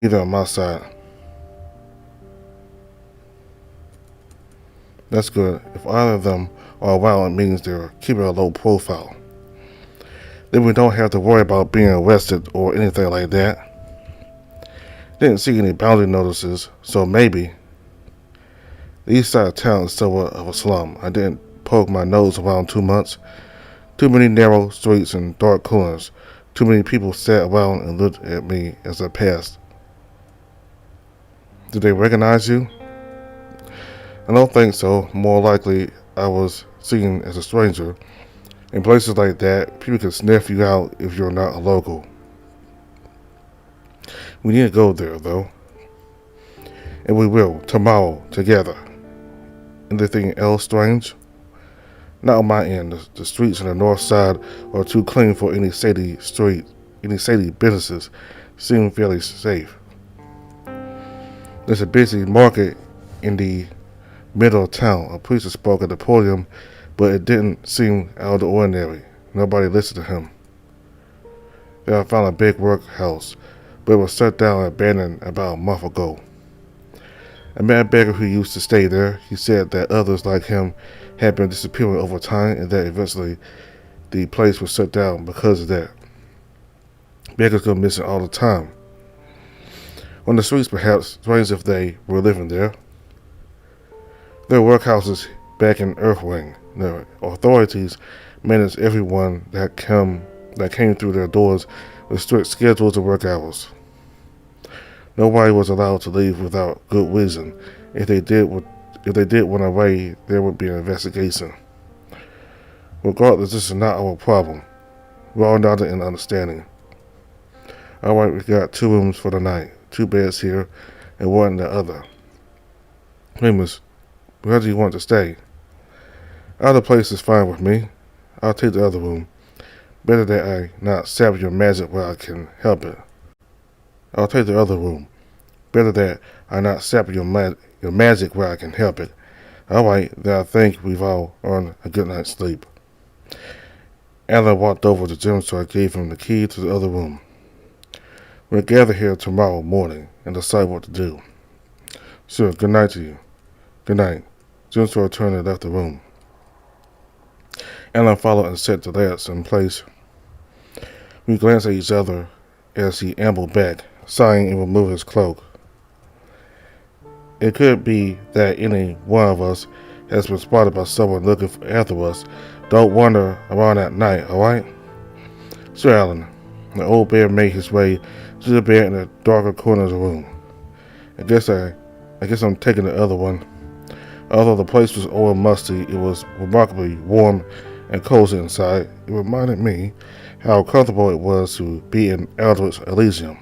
either on my side. That's good. If either of them are around, it means they're keeping a low profile. Then we don't have to worry about being arrested or anything like that. Didn't see any boundary notices, so maybe. The east side of town is somewhat of a slum. I didn't poke my nose around too much. Too many narrow streets and dark corners. Too many people sat around and looked at me as I passed. Did they recognize you? I don't think so. More likely, I was seen as a stranger. In places like that, people can sniff you out if you're not a local. We need to go there, though. And we will, tomorrow, together. Anything else strange? Not on my end. The streets on the north side are too clean for any shady businesses. Seem fairly safe. There's a busy market in the middle of town. A preacher spoke at the podium, but it didn't seem out of the ordinary. Nobody listened to him. Then I found a big workhouse, but it was shut down and abandoned about a month ago. I met a beggar who used to stay there. He said that others like him had been disappearing over time and that eventually the place was shut down because of that. Beggars go missing all the time. On the streets, perhaps, strange if they were living there. There were workhouses back in Earthwing. The authorities managed everyone that came through their doors with strict schedules and work hours. Nobody was allowed to leave without good reason. If they did run away, there would be an investigation. Regardless, this is not our problem. We're all nodding in understanding. Alright, we got 2 rooms for the night. 2 beds here and 1 in the other. Miss, where do you want to stay? Either place is fine with me. I'll take the other room. Better that I not sap your magic where I can help it. I'll take the other room. Better that I not sap your magic where I can help it. Alright, then I think we've all earned a good night's sleep. Alan walked over to Jim, so I gave him the key to the other room. We'll gather here tomorrow morning and decide what to do. Sure, good night to you. Good night. Jim turned and left the room. Alan followed and set the lamps in place. We glanced at each other as he ambled back, sighing and removed his cloak. It could be that any one of us has been spotted by someone looking after us. Don't wander around at night, alright? Sir Alan. The old bear made his way to the bed in the darker corner of the room. I guess I'm taking the other one. Although the place was old and musty, it was remarkably warm and cozy inside. It reminded me how comfortable it was to be in Eldritch Elysium.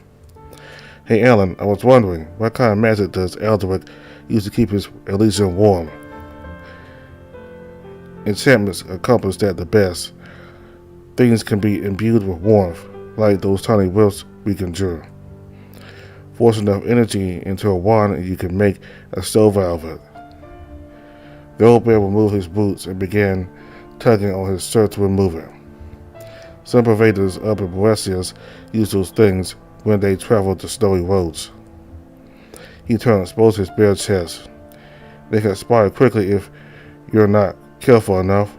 Hey Alan, I was wondering, what kind of magic does Eldritch use to keep his Elysium warm? Enchantments accomplish that the best. Things can be imbued with warmth, like those tiny wisps we conjure. Force enough energy into a wand and you can make a stove out of it. The old bear removed his boots and began tugging on his shirt to remove it. Some pervaders up in Boetius use those things when they travel the snowy roads. He turned and exposed his bare chest. They can expire quickly if you're not careful enough.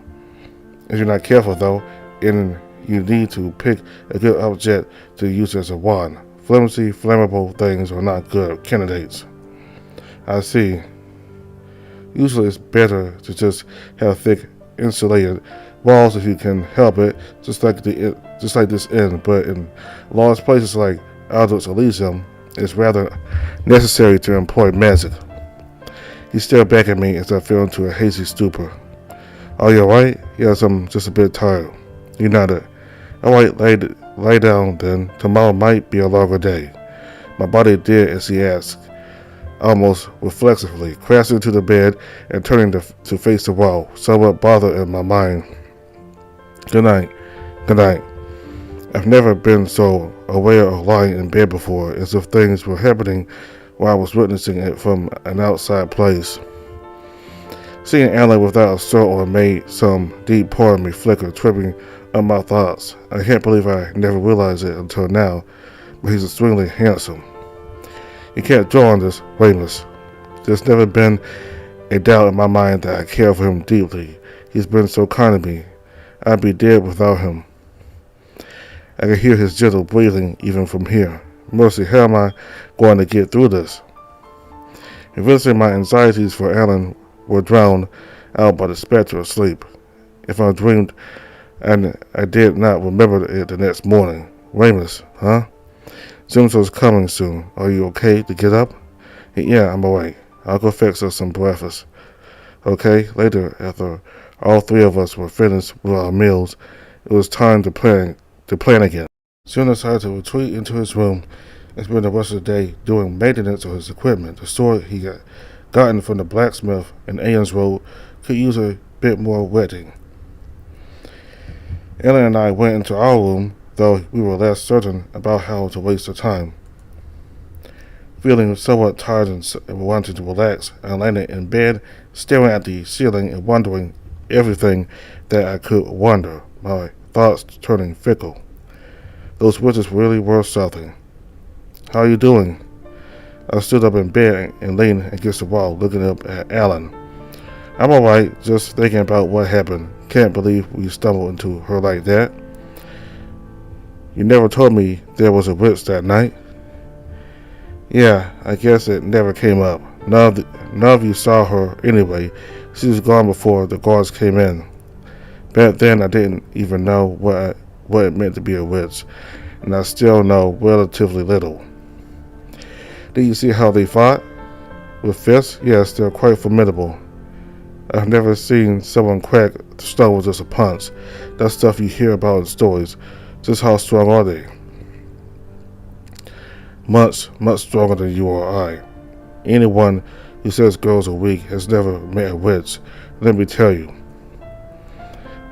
If you're not careful though, and you need to pick a good object to use as a wand. Flimsy, flammable things are not good candidates. I see. Usually it's better to just have thick, insulated walls if you can help it, just like this inn. But in large places like Eldritch Elysium, it's rather necessary to employ magic. He stared back at me as I fell into a hazy stupor. Are you alright? Yes, I'm just a bit tired. He nodded. Alright, lay down then. Tomorrow might be a longer day. My body did as he asked, almost reflexively, crashing into the bed and turning to face the wall, somewhat bothered in my mind. Good night. Good night. I've never been so aware of lying in bed before, as if things were happening while I was witnessing it from an outside place. Seeing Alan without a struggle made some deep part of me flicker, tripping up my thoughts. I can't believe I never realized it until now, but he's extremely handsome. You can't draw on this, Weymouth. There's never been a doubt in my mind that I care for him deeply. He's been so kind to me. I'd be dead without him. I can hear his gentle breathing even from here. Mercy, how am I going to get through this? Eventually my anxieties for Alan were drowned out by the specter of sleep. If I dreamed and I did not remember it the next morning. Weymouth, huh? Jim's coming soon. Are you okay to get up? Yeah, I'm awake. I'll go fix us some breakfast. Okay, later, after all three of us were finished with our meals, it was time to plan again. Jim decided to retreat into his room and spend the rest of the day doing maintenance on his equipment. The sword he had gotten from the blacksmith in Aons Road could use a bit more wetting. Ellen and I went into our room, though we were less certain about how to waste the time. Feeling somewhat tired and wanting to relax, I landed in bed, staring at the ceiling and wondering everything that I could wonder, my thoughts turning fickle. Those witches really were something. How are you doing? I stood up in bed and leaned against the wall, looking up at Alan. I'm alright, just thinking about what happened. Can't believe we stumbled into her like that. You never told me there was a witch that night. Yeah, I guess it never came up. None of you saw her anyway. She was gone before the guards came in. Back then I didn't even know what it meant to be a witch, and I still know relatively little. Did you see how they fought? With fists? Yes, they're quite formidable. I've never seen someone crack the stone with just a punch. That's stuff you hear about in stories. Just how strong are they? Much, much stronger than you or I. Anyone who says girls are weak has never met a witch. Let me tell you.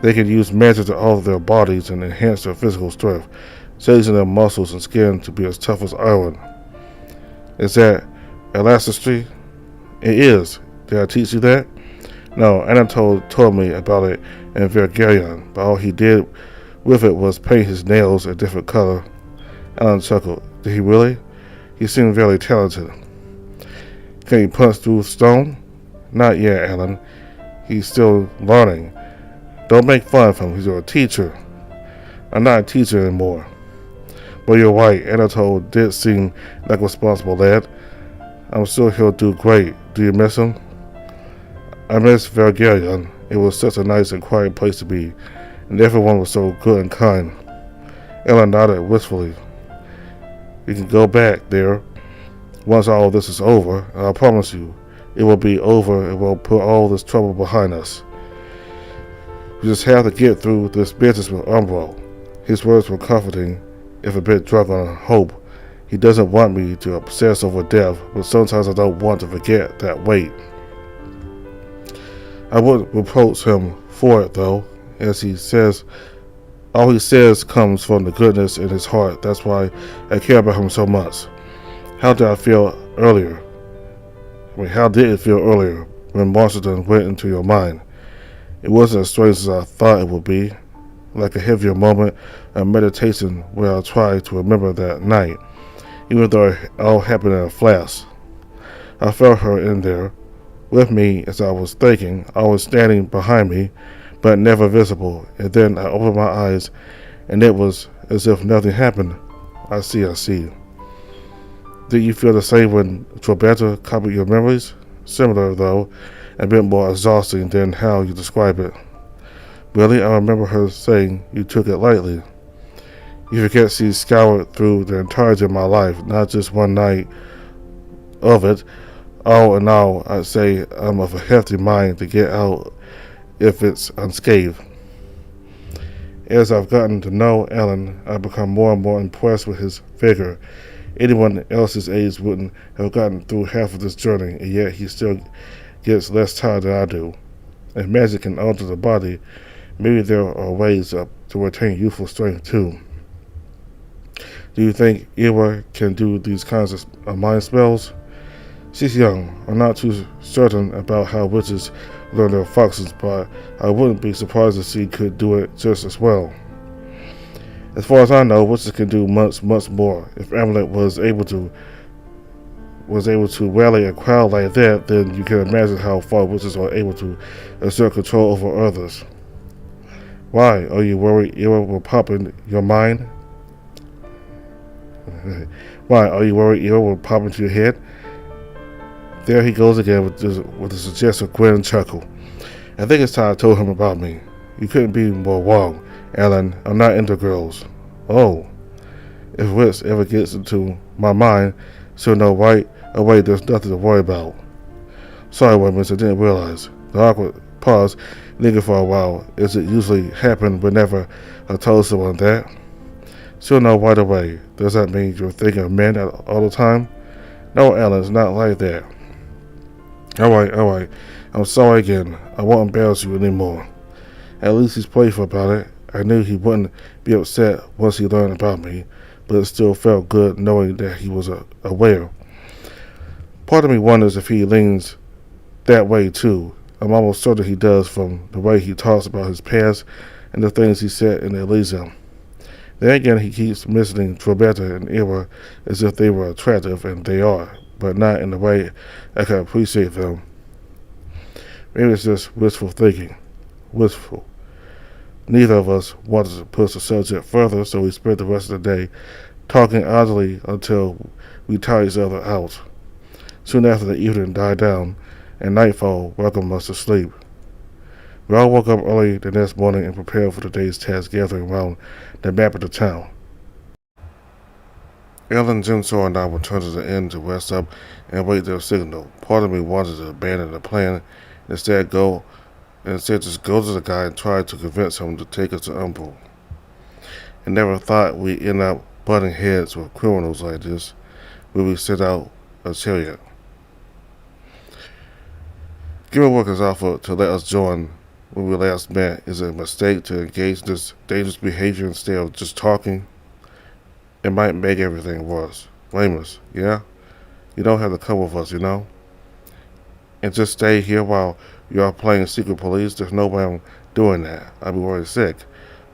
They can use magic to alter their bodies and enhance their physical strength, changing their muscles and skin to be as tough as iron. Is that elasticity? It is. Did I teach you that? No, Anatole told me about it in Vergarian, but all he did with it was paint his nails a different color. Alan chuckled. Did he really? He seemed very talented. Can he punch through stone? Not yet, Alan. He's still learning. Don't make fun of him. He's a teacher. I'm not a teacher anymore. But you're right. Anatole did seem like a responsible lad. I'm sure he'll do great. Do you miss him? I miss Vergarian. It was such a nice and quiet place to be, and everyone was so good and kind. Ellen nodded wistfully. You can go back there once all this is over, and I promise you, it will be over and we'll put all this trouble behind us. We just have to get through this business with Umbro. His words were comforting, if a bit drunk on hope. He doesn't want me to obsess over death, but sometimes I don't want to forget that weight. I wouldn't reproach him for it, though, as all he says comes from the goodness in his heart. That's why I care about him so much. How did I feel earlier? How did it feel earlier when Marston went into your mind? It wasn't as strange as I thought it would be, like a heavier moment of meditation where I tried to remember that night, even though it all happened in a flash. I felt her in there, with me as I was thinking, always standing behind me, but never visible, and then I opened my eyes, and it was as if nothing happened. I see. Did you feel the same when Pervader copied your memories? Similar, though, a bit more exhausting than how you describe it. Really, I remember her saying you took it lightly. You forget she scoured through the entirety of my life, not just one night of it. All in all, I'd say I'm of a hefty mind to get out if it's unscathed. As I've gotten to know Alan, I've become more and more impressed with his vigor. Anyone else's age wouldn't have gotten through half of this journey, and yet he still gets less tired than I do. If magic can alter the body, maybe there are ways to retain youthful strength too. Do you think Ewa can do these kinds of mind spells? She's young. I'm not too certain about how witches learn their functions, but I wouldn't be surprised if she could do it just as well. As far as I know, witches can do much more. If Amulet was able to was able to rally a crowd like that, then you can imagine how far witches are able to assert control over others. Why? Are you worried Ira will pop in your mind? Why? Are you worried Ira will pop into your head? There he goes again with a suggestive grin and chuckle. I think it's time I told him about me. You couldn't be more wrong, Alan. I'm not into girls. Oh. If Wits ever gets into my mind, she'll know right away there's nothing to worry about. Sorry, Woodman, I didn't realize. The awkward pause lingered for a while, as it usually happened whenever I told someone that. She'll know right away. Does that mean you're thinking of men all the time? No, Alan, it's not like that. Alright. I'm sorry again. I won't embarrass you anymore. At least he's playful about it. I knew he wouldn't be upset once he learned about me, but it still felt good knowing that he was aware. Part of me wonders if he leans that way too. I'm almost certain he does from the way he talks about his past and the things he said in Elysium. Then again, he keeps mentioning Pervader and Ira as if they were attractive, and they are, but not in the way I can appreciate them. Maybe it's just wistful thinking. Wistful. Neither of us wanted to push the subject further, so we spent the rest of the day talking idly until we tired each other out. Soon after, the evening died down, and nightfall welcomed us to sleep. We all woke up early the next morning and prepared for the day's task, gathering around the map of the town. Ellen, Jigsaw, and I returned to the inn to rest up and wait their signal. Part of me wanted to abandon the plan and instead just go to the guy and try to convince him to take us to Umbral. I never thought we'd end up butting heads with criminals like this when we set out a chariot. Given Worker's offer to let us join when we last met, is it a mistake to engage in this dangerous behavior instead of just talking? It might make everything worse. Ramus, yeah? You don't have to come with us, you know? And just stay here while you are playing secret police? There's no way I'm doing that. I'd be very sick.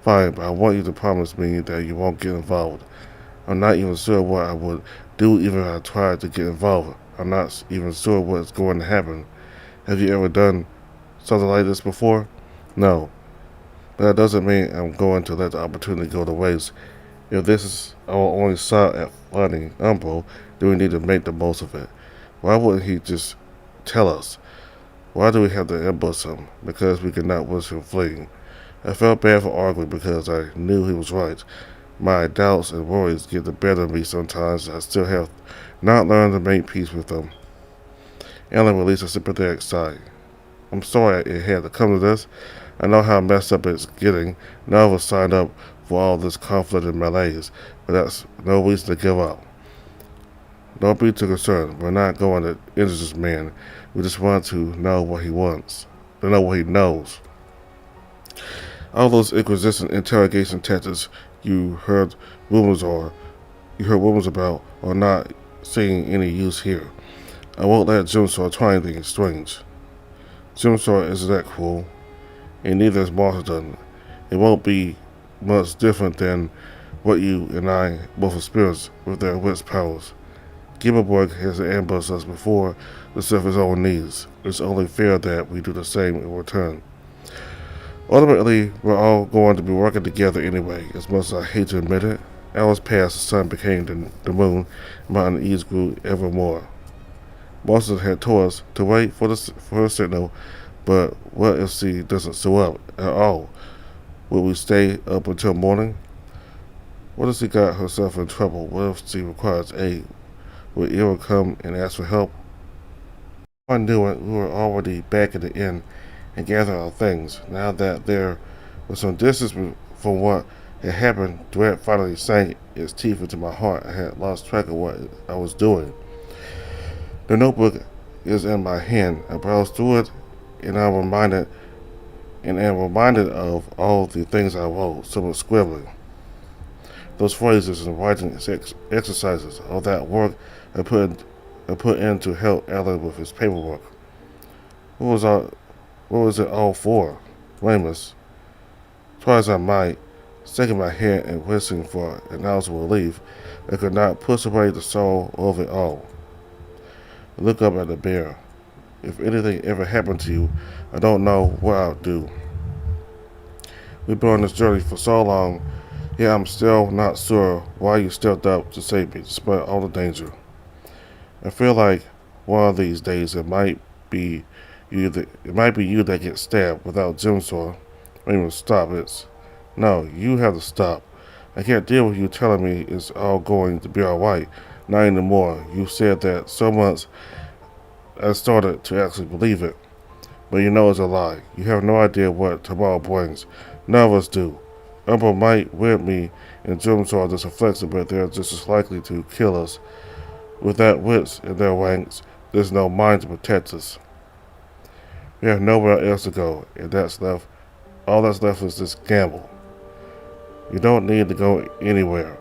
Fine, but I want you to promise me that you won't get involved. I'm not even sure what I would do even if I tried to get involved. I'm not even sure what's going to happen. Have you ever done something like this before? No. But that doesn't mean I'm going to let the opportunity go to waste. If this is our only shot at finding Umbral, then we need to make the most of it. Why wouldn't he just tell us? Why do we have to ambush him? Because we could not risk him fleeing. I felt bad for arguing because I knew he was right. My doubts and worries get the better of me sometimes. I still have not learned to make peace with them. Ellen released a sympathetic sigh. I'm sorry it had to come to this. I know how messed up it's getting. None of us signed up for all this conflict and malaise, but that's no reason to give up. Don't be too concerned. We're not going to injure this man. We just want to know what he wants. To know what he knows. All those Inquisition interrogation tactics you heard rumors about are not seeing any use here. I won't let Jigsaw try anything strange. Jigsaw isn't that cruel, and neither is Marston. It won't be much different than what you and I both experienced with their witch powers. Gimmelberg has ambushed us before to serve his own needs. It's only fair that we do the same in return. Ultimately, we're all going to be working together anyway, as much as I hate to admit it. Hours passed, the sun became the moon, and my unease grew ever more. Marston had told us to wait for her signal, but what if she doesn't show up at all? Will we stay up until morning? What if she got herself in trouble? What if she requires aid? Would Ira come and ask for help? I knew it, we were already back at the inn and gathering our things. Now that there was some distance from what had happened, dread finally sank its teeth into my heart. I had lost track of what I was doing. The notebook is in my hand. I browsed through it, and I'm reminded of all the things I wrote. Some were scribbling. Those phrases and writing exercises, all that work I put in to help Alan with his paperwork. What was it all for? Ramus. Try as I might, shaking my head and wishing for an ounce of relief, I could not push away the sorrow of it all. I look up at the bear. If anything ever happened to you, I don't know what I'll do. We've been on this journey for so long, yet I'm still not sure why you stepped up to save me despite all the danger. I feel like one of these days be it might be you that gets stabbed without Jim Saw. Or even stop it. No, you have to stop. I can't deal with you telling me it's all going to be alright. Not anymore. You said that so much I started to actually believe it. But you know it's a lie. You have no idea what tomorrow brings. None of us do. Umber might whip me and Jim Saw just reflects it, but they're just as likely to kill us. With that wits in their ranks, there's no mind to protect us. We have nowhere else to go, and all that's left is this gamble. You don't need to go anywhere.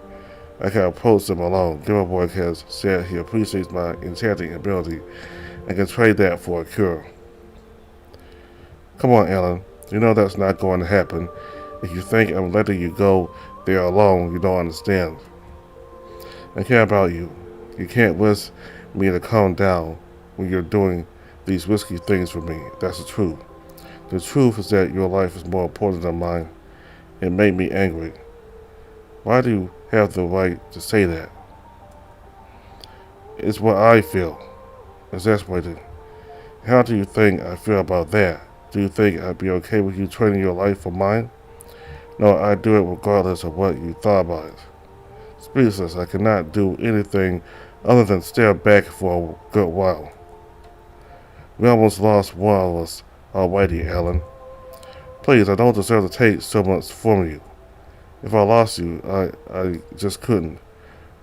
I can approach them alone. Gilmore has said he appreciates my enchanting ability and can trade that for a cure. Come on, Ellen. You know that's not going to happen. If you think I'm letting you go there alone, you don't understand. I care about you. You can't wish me to calm down when you're doing these risky things for me. That's the truth. The truth is that your life is more important than mine. It made me angry. Why do you have the right to say that? It's what I feel. Exasperated. How do you think I feel about that? Do you think I'd be okay with you trading your life for mine? No, I'd do it regardless of what you thought about it. Speechless, I cannot do anything other than stare back for a good while. We almost lost one of us already, Ellen. Please, I don't deserve to take so much from you. If I lost you, I just couldn't.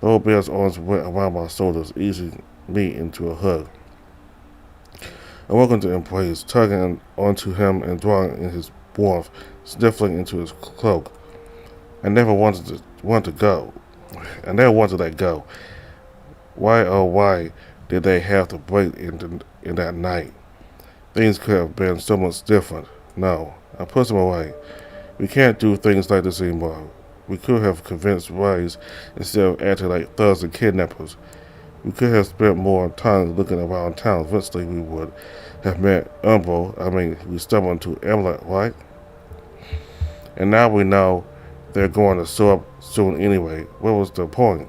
The old bear's arms went around my shoulders, easing me into a hug. I welcomed to embrace, tugging onto him and drawing in his warmth, sniffling into his cloak. I never wanted to go. I never wanted to let go. Why, oh why, did they have to break in that night? Things could have been so much different. No, I pushed him away. We can't do things like this anymore. We could have convinced Rays instead of acting like thugs and kidnappers. We could have spent more time looking around town. Eventually we would have met Umbro. We stumbled into Amulet, right? And now we know they're going to show up soon anyway. What was the point?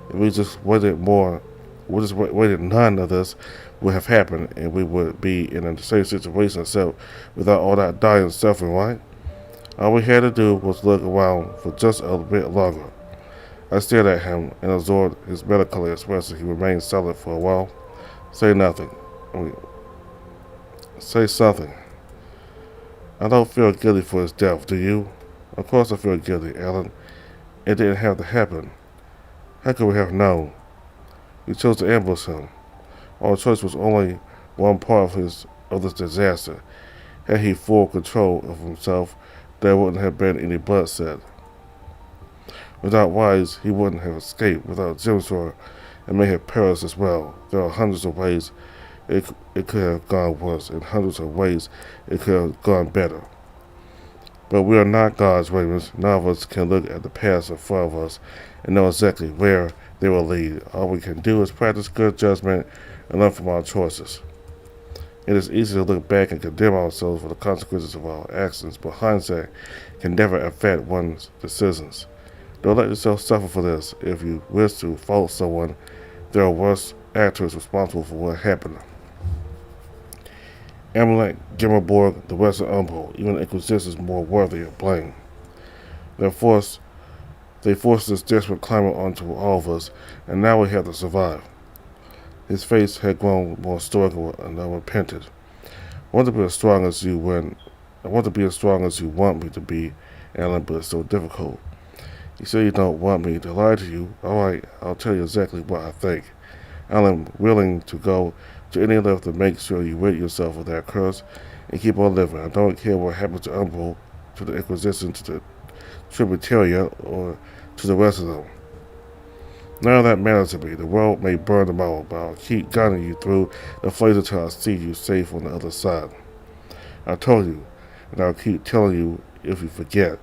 If we just waited, none of this would have happened, and we would be in the same situation except without all that dying and suffering, right? All we had to do was look around for just a bit longer. I stared at him and absorbed his melancholy expression. He remained silent for a while. Say nothing. Say something. I don't feel guilty for his death, do you? Of course I feel guilty, Ellen. It didn't have to happen. How could we have known? We chose to ambush him. Our choice was only one part of this disaster. Had he full control of himself, there wouldn't have been any bloodshed. Without Wise, he wouldn't have escaped. Without Jimsor, it may have perished as well. There are hundreds of ways it could have gone worse, and hundreds of ways it could have gone better. But we are not God's ravens. None of us can look at the past in front of us and know exactly where they will lead. All we can do is practice good judgment and learn from our choices. It is easy to look back and condemn ourselves for the consequences of our actions, but hindsight can never affect one's decisions. Don't let yourself suffer for this. If you wish to fault someone, there are worse actors responsible for what happened. Amalek, Gemmerborg, the Western Umbro, even the Inquisition is more worthy of blame. They forced this desperate climate onto all of us, and now we have to survive. His face had grown more stoical and unrepentant. I want to be as strong as you want me to be, Alan, but it's so difficult. You say you don't want me to lie to you. Alright, I'll tell you exactly what I think. I'm willing to go to any length to make sure you rid yourself of that curse and keep on living. I don't care what happens to Umbro, to the Inquisition, to the Tributaria, or to the rest of them. None of that matters to me. The world may burn tomorrow, but I'll keep guiding you through the flames until I see you safe on the other side. I told you, and I'll keep telling you if you forget.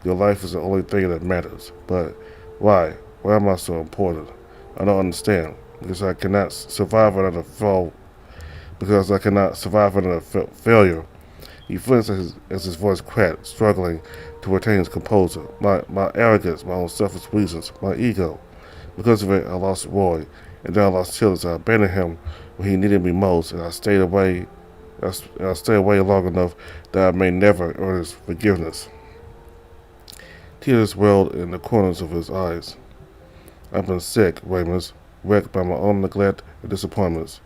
Your life is the only thing that matters. But why? Why am I so important? I don't understand. because I cannot survive another fall. Because I cannot survive another failure. He flinched as his voice cracked, struggling to retain his composure. My arrogance, my own selfish reasons, my ego. Because of it, I lost Roy, and then I lost Tillis. I abandoned him when he needed me most, and I stayed away. I stayed away long enough that I may never earn his forgiveness. Tears welled in the corners of his eyes. I've been sick, Ramus, wrecked by my own neglect and disappointments.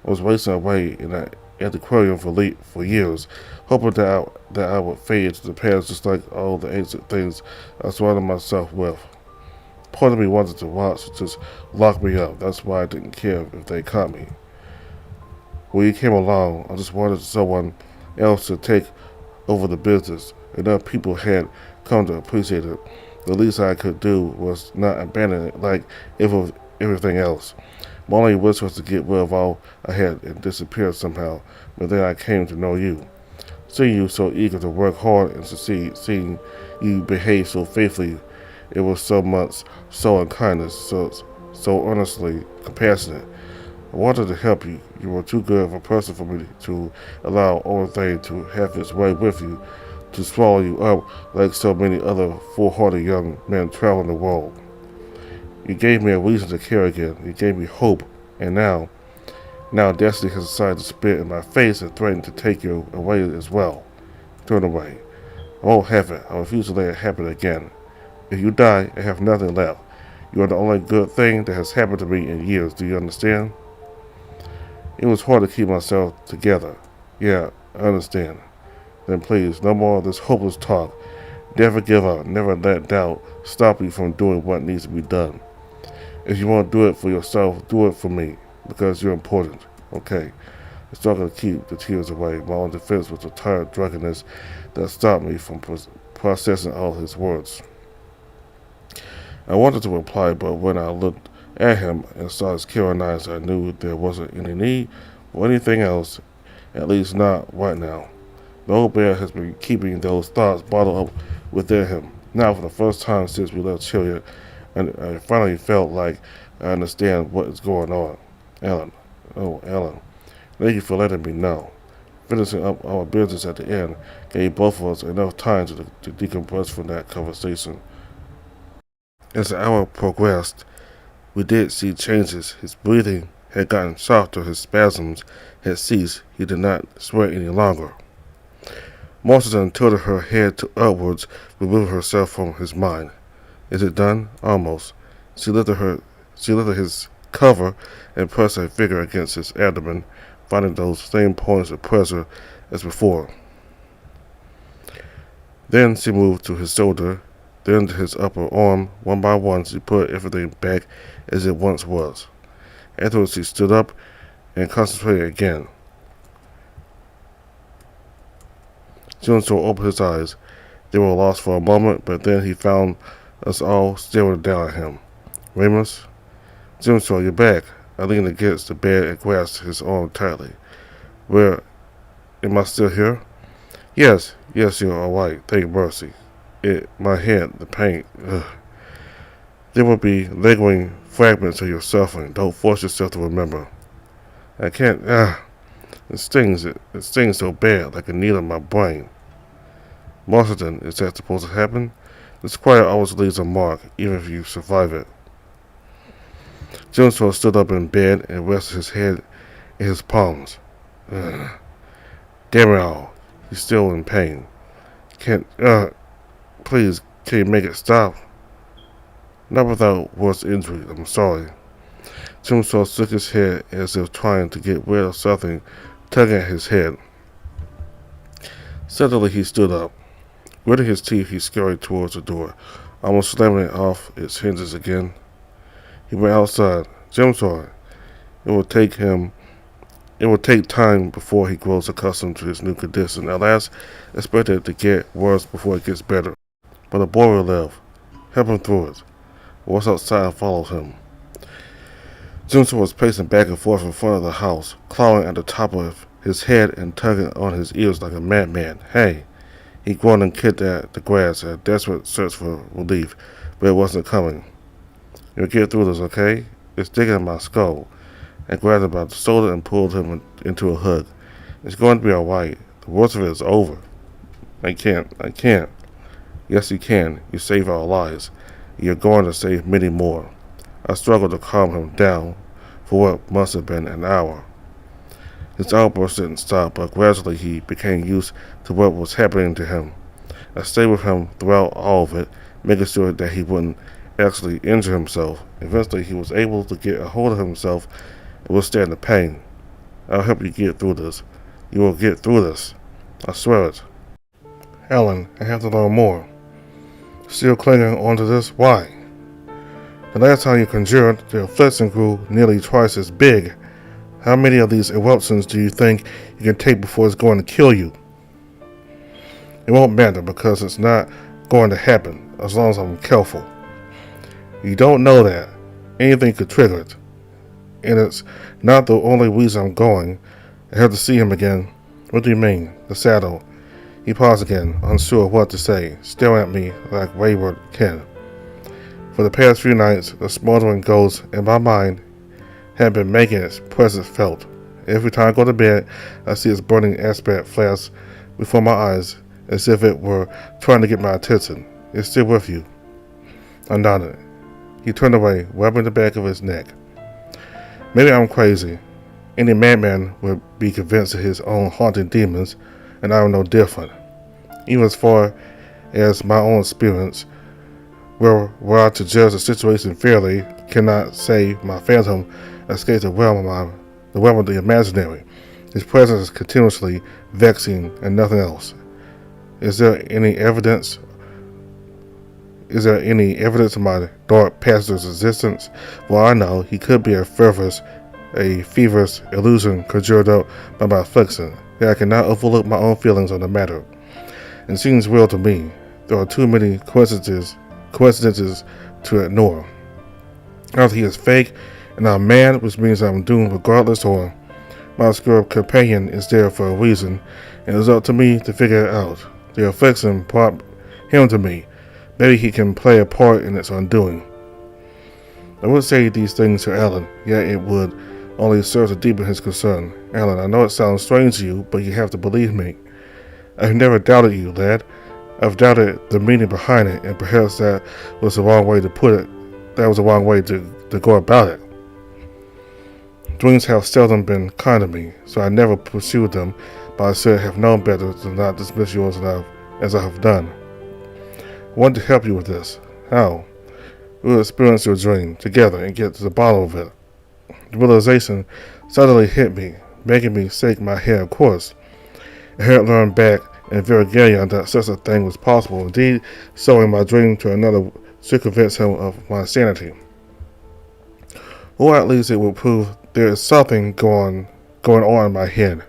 I was wasting away in an antiquarium for years, hoping that I would fade into the past just like all the ancient things I surrounded myself with. Part of me wanted to watch, just lock me up. That's why I didn't care if they caught me. When you came along, I just wanted someone else to take over the business. Enough people had come to appreciate it. The least I could do was not abandon it like everything else. My only wish was to get rid of all I had and disappear somehow, but then I came to know you. Seeing you so eager to work hard and succeed, seeing you behave so faithfully, it was so much soul and kindness, so earnestly compassionate. I wanted to help you. You were too good of a person for me to allow everything to have its way with you, to swallow you up like so many other full-hearted young men traveling the world. You gave me a reason to care again. You gave me hope, and now destiny has decided to spit in my face and threaten to take you away as well. Turn away. I won't have it. I refuse to let it happen again. If you die, I have nothing left. You are the only good thing that has happened to me in years. Do you understand? It was hard to keep myself together. Yeah, I understand. Then please, no more of this hopeless talk. Never give up. Never let doubt stop you from doing what needs to be done. If you want to do it for yourself, do it for me, because you're important. Okay. I struggled to keep the tears away. My own defense was the tired drunkenness that stopped me from processing all his words. I wanted to reply, but when I looked at him and saw his caring eyes, I knew there wasn't any need for anything else, at least not right now. The old bear has been keeping those thoughts bottled up within him. Now, for the first time since we left Chiliad, and I finally felt like I understand what is going on. Alan. Oh, Alan. Thank you for letting me know. Finishing up our business at the end gave both of us enough time to decompress from that conversation. As the hour progressed, we did see changes. His breathing had gotten softer, his spasms had ceased. He did not sweat any longer. Marston tilted her head upwards, removing herself from his mind. Is it done? Almost. She lifted his cover and pressed her finger against his abdomen, finding those same points of pressure as before. Then she moved to his shoulder, then to his upper arm. One by one, she put everything back as it once was. Afterwards, she stood up and concentrated again. Junso opened his eyes. They were lost for a moment, but then he found us all staring down at him. Ramus? Junso, you're back. I leaned against the bed and grasped his arm tightly. Where? Am I still here? Yes, you're all right. Thank mercy. My head, the pain. Ugh. There will be lingering fragments of your suffering. Don't force yourself to remember. I can't. It stings. It stings so bad, like a needle in my brain. Marston, is that supposed to happen? This quiet always leaves a mark, even if you survive it. Junso stood up in bed and rested his head in his palms. Ugh. Damn it all. He's still in pain. Please, can you make it stop? Not without worse injury, I'm sorry. Junso shook his head as if trying to get rid of something tugging at his head. Suddenly he stood up. Gritting his teeth, he scurried towards the door, almost slamming it off its hinges again. He went outside. Junso, it will take time before he grows accustomed to his new condition. At last, expect it to get worse before it gets better. But the boy will live. Help him through it. I was outside and followed him. Junso was pacing back and forth in front of the house, clawing at the top of his head and tugging on his ears like a madman. Hey! He groaned and kicked at the grass, a desperate search for relief, but it wasn't coming. You'll get through this, okay? It's digging in my skull. I grabbed him by the shoulder and pulled him into a hug. It's going to be alright. The worst of it is over. I can't. Yes, you can. You saved our lives. You're going to save many more. I struggled to calm him down for what must have been an hour. His outburst didn't stop, but gradually he became used to what was happening to him. I stayed with him throughout all of it, making sure that he wouldn't actually injure himself. Eventually he was able to get a hold of himself and withstand the pain. I'll help you get through this. You will get through this. I swear it. Alan, I have to learn more. Still clinging onto this? Why? The last time you conjured, the affliction grew nearly twice as big. How many of these eruptions do you think you can take before it's going to kill you? It won't matter because it's not going to happen as long as I'm careful. You don't know that. Anything could trigger it. And it's not the only reason I'm going. I have to see him again. What do you mean? The saddle. He paused again, unsure of what to say, staring at me like wayward kin. For the past few nights, the smoldering ghost in my mind had been making its presence felt. Every time I go to bed, I see its burning aspect flash before my eyes, as if it were trying to get my attention. It's still with you. I nodded. He turned away, rubbing the back of his neck. Maybe I'm crazy. Any madman would be convinced of his own haunting demons, and I am no different. Even as far as my own experience, were I to judge the situation fairly, cannot say my phantom escapes the realm of the imaginary. His presence is continuously vexing and nothing else. Is there any evidence of my dark pastor's existence? Well, I know he could be a feverish illusion conjured up by my affliction. Yet I cannot overlook my own feelings on the matter. It seems real to me. There are too many coincidences to ignore. Either he is fake and I'm mad, which means I'm doomed regardless, or my obscure companion is there for a reason, and it's up to me to figure it out. The affliction brought him to me. Maybe he can play a part in its undoing. I would say these things to Alan, yet it would only serve to deepen his concern. Alan, I know it sounds strange to you, but you have to believe me. I've never doubted you, lad. I've doubted the meaning behind it, and perhaps that was the wrong way to put it. That was the wrong way to go about it. Dreams have seldom been kind to me, so I never pursued them, but I should have known better to not dismiss yours as I have done. I want to help you with this. How? We'll experience your dream together and get to the bottom of it. The realization suddenly hit me, making me shake my head, of course. I had learned back in Verigarian that such a thing was possible. Indeed, showing my dream to another should convince him of my sanity. Or at least it would prove there is something going on in my head.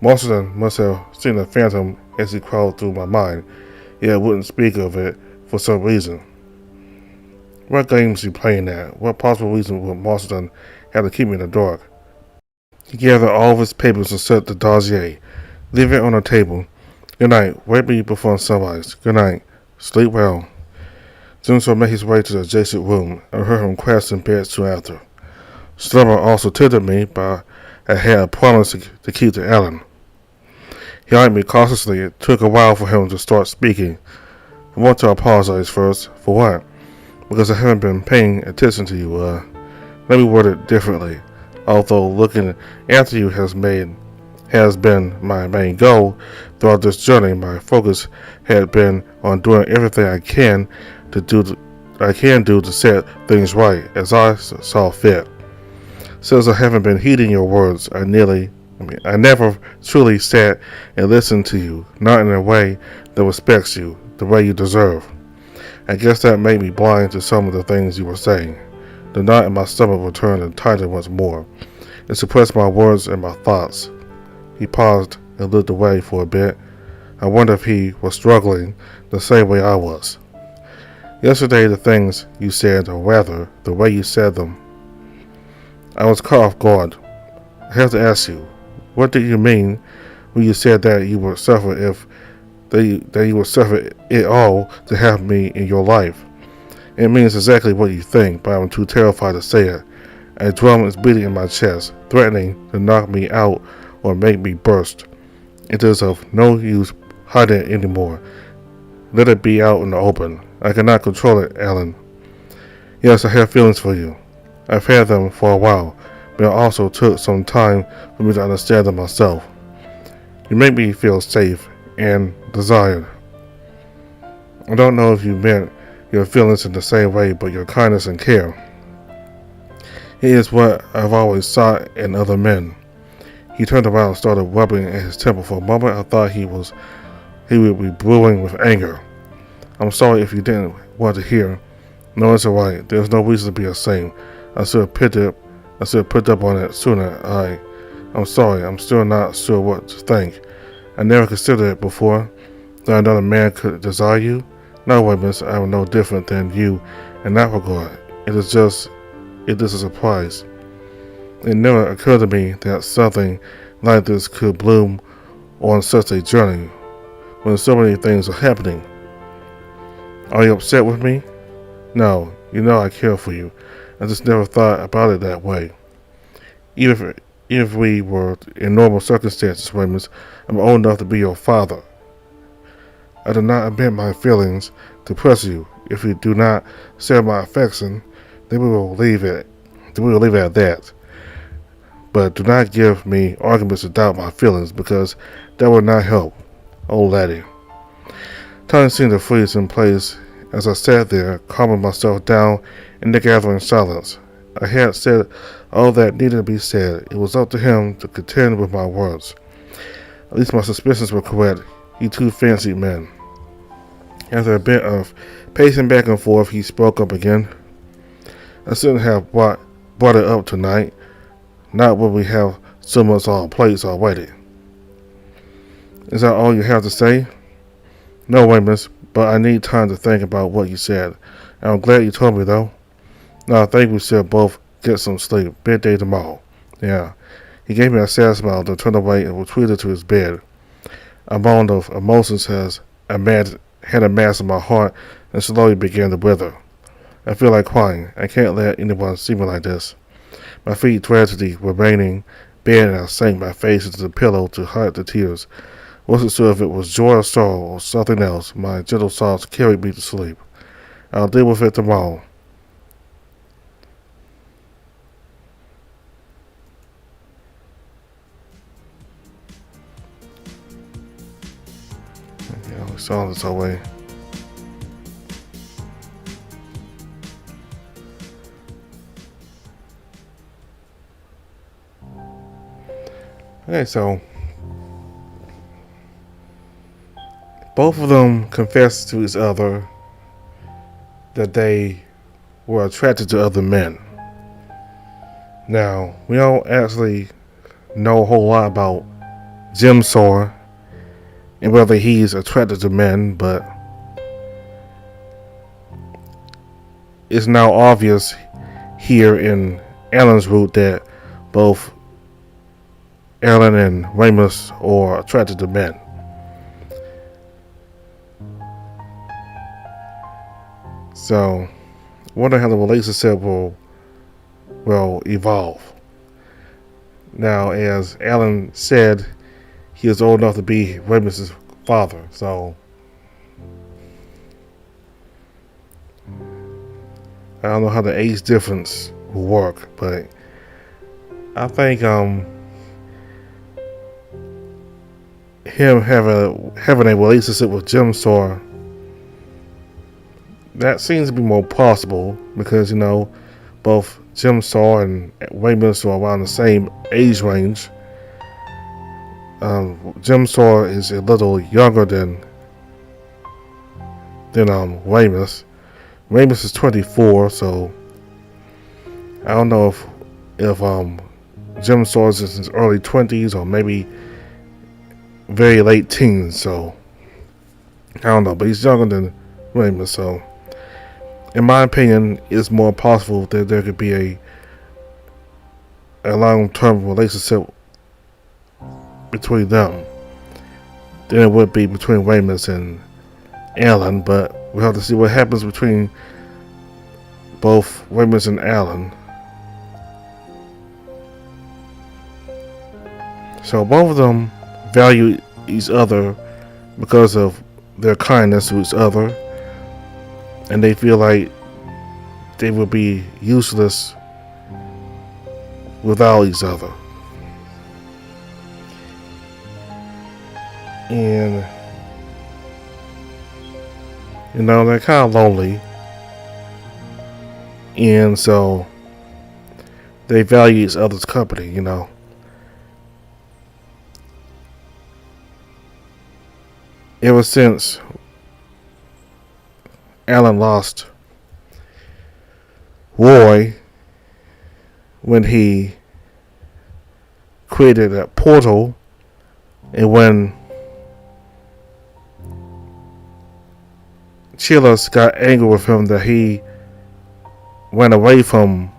Marston must have seen the phantom as he crawled through my mind, yet wouldn't speak of it for some reason. What games you playing at? What possible reason would Marston have to keep me in the dark? He gathered all of his papers and set the dossier, leaving it on the table. Good night. Wake me before sunrise. Good night. Sleep well. Junso made his way to the adjacent room. I heard him crash in bed soon after. Slumber also tempted me, but I had a promise to keep to Alan. He eyed me cautiously. It took a while for him to start speaking. I want to apologize first. For what? Because I haven't been paying attention to you. Let me word it differently. Although looking after you has been my main goal throughout this journey, my focus had been on doing everything I can do to set things right as I saw fit. Since I haven't been heeding your words, I never truly sat and listened to you, not in a way that respects you, the way you deserve. I guess that made me blind to some of the things you were saying. The knot in my stomach returned and tightened once more. It suppressed my words and my thoughts. He paused and looked away for a bit. I wonder if he was struggling the same way I was. Yesterday, the things you said, or rather, the way you said them, I was caught off guard. I have to ask you, what did you mean when you said that you would suffer that you would suffer it all to have me in your life? It means exactly what you think, but I'm too terrified to say it. A drum is beating in my chest, threatening to knock me out or make me burst. It is of no use hiding it anymore. Let it be out in the open. I cannot control it, Alan. Yes, I have feelings for you. I've had them for a while, but it also took some time for me to understand them myself. You make me feel safe and desired. I don't know if you meant your feelings in the same way, but your kindness and care. He is what I've always sought in other men. He turned around and started rubbing at his temple. For a moment I thought he would be brewing with anger. I'm sorry if you didn't want to hear. No, it's alright. There's no reason to be ashamed. I should have picked up on it sooner. I'm sorry. I'm still not sure what to think. I never considered it before, that another man could desire you. No way, miss. I am no different than you in that regard. It is a surprise. It never occurred to me that something like this could bloom on such a journey, when so many things are happening. Are you upset with me? No, you know I care for you. I just never thought about it that way. Even if we were in normal circumstances, Raymond, I'm old enough to be your father. I do not admit my feelings to press you. If you do not share my affection, then we will leave it at that. But do not give me arguments to doubt my feelings, because that will not help, old laddie. Time seemed to freeze in place as I sat there, calming myself down in the gathering silence. I had said all that needed to be said. It was up to him to contend with my words. At least my suspicions were correct. He too fancied men. After a bit of pacing back and forth, he spoke up again. I shouldn't have brought it up tonight. Not when we have so much on our plates already. Is that all you have to say? No, Raymond, but I need time to think about what you said. I'm glad you told me, though. Now, I think we should both get some sleep. Midday tomorrow. Yeah. He gave me a sad smile, then turned away and retreated to his bed. A mound of emotions had amassed in my heart and slowly began to wither. I feel like crying. I can't let anyone see me like this. My feet dragged to the remaining bed and I sank my face into the pillow to hide the tears. Wasn't sure if it was joy or sorrow or something else. My gentle sobs carried me to sleep. I'll deal with it tomorrow. Yeah, we saw this away. Okay, so both of them confessed to each other that they were attracted to other men. Now, we don't actually know a whole lot about Jim Sawyer and whether he's attracted to men, but it's now obvious here in Alan's route that both Alan and Ramus are attracted to men. So, I wonder how the relationship will evolve. Now, as Alan said, he is old enough to be Ramus's father, so I don't know how the age difference will work, but I think him having a relationship with Jim Sawyer, that seems to be more possible because, you know, both Jim Sawyer and Ramus are around the same age range. Jim Sawyer is a little younger than Ramus. Ramus is 24, so I don't know if Jim Sawyer is in his early 20s or maybe very late teens, so I don't know, but he's younger than Ramus, so in my opinion, it's more possible that there could be a long-term relationship between them than it would be between Ramus and Alan, but we'll have to see what happens between both Ramus and Alan. So both of them value each other because of their kindness to each other, and they feel like they would be useless without each other. And they're kind of lonely, and so they value each other's company. Ever since Alan lost Roy when he created that portal, and when Chillers got angry with him that he went away from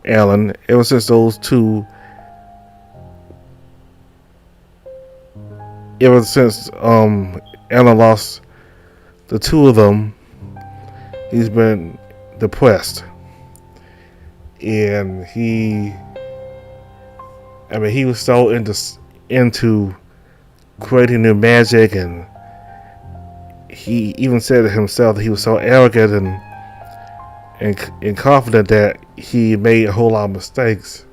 Alan, ever since those two, ever since Alan lost the two of them, he's been depressed. And he was so into creating new magic, and he even said it himself that he was so arrogant and confident that he made a whole lot of mistakes.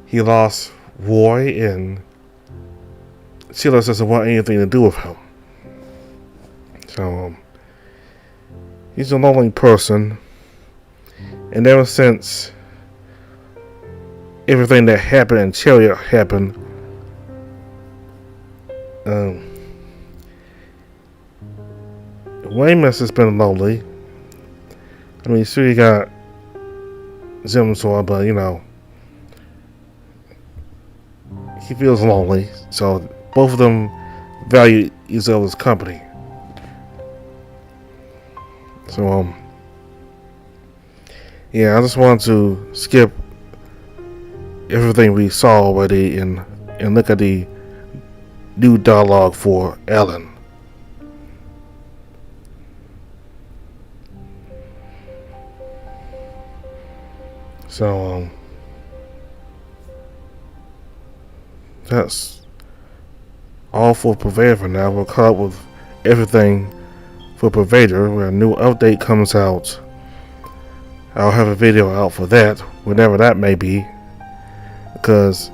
He lost Roy, and Sheila doesn't want anything to do with him. So he's a lonely person, and ever since everything that happened in Chariot happened, Weymouth has been lonely. Sure, you got Zimsor, but he feels lonely. So both of them value each other's company. So I just wanted to skip everything we saw already and look at the new dialogue for Alan. So that's all for Pervader for now. We'll caught up with everything for Pervader. When a new update comes out, I'll have a video out for that, whenever that may be, because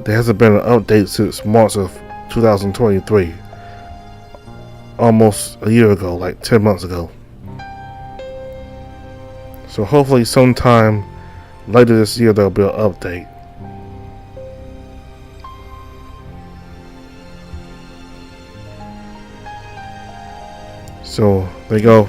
there hasn't been an update since March of 2023, almost a year ago, like 10 months ago. So hopefully sometime later this year there'll be an update. So there you go.